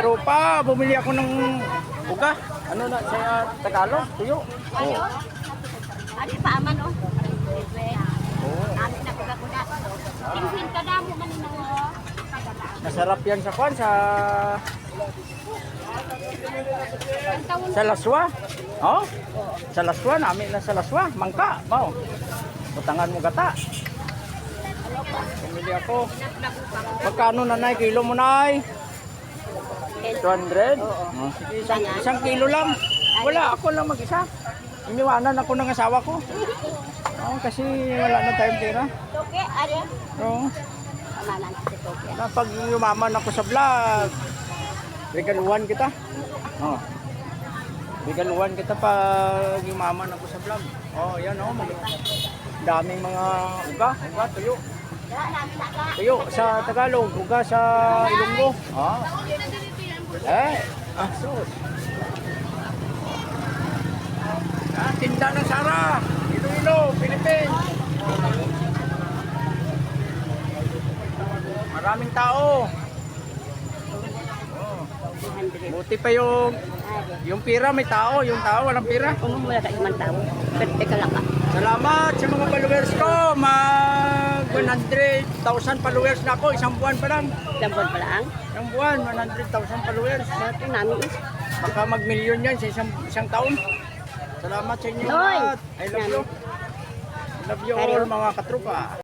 Katropa, bumili ako ng uga. Ano na sa Tagalog? Tuyo. Ayo. Ano pa aman oh. Oo. Ano na kuda-kuda. Tingin ka na mo man mo. Masarap yan sa kwan, sa laswa. Oh? Sa laswa, namin na sa laswa. Mangka, mau. Butangan mo gata. Bumili ako. Magkano nanay? Kilo mo nay? 200? Oh, sige, isang kilo lang. Wala, ako lang mag-isa. Iniwanan ako ng asawa ko. Oh, kasi wala na tayong pera. Toke, ano? Oo. Amanan si Toke. Pag yumaman ako sa vlog, regaluhan kita. Oh. Regaluhan kita pag yumaman ako sa vlog. Oh, yan oh. Daming mga uga, tuyo. Tuyo sa Tagalog, uga sa Ilonggo. Ah. Sus. Tinda ng Sara. Iloilo, Philippines. Maraming tao. Oh. Buti pa yung pira may tao, yung tao walang pira. Kung wala ka naman tao, pwede ka lang ka. Salamat sa mga followers ko. Mag 100,000 followers na ako, isang buwan pa lang. Lambon pa lang. Isang buwan, 100,000 followers. Ito namin is. Baka mag-million yan sa isang taon. Salamat sa inyo Hoy! lahat. I love you. I love you all mga katropa.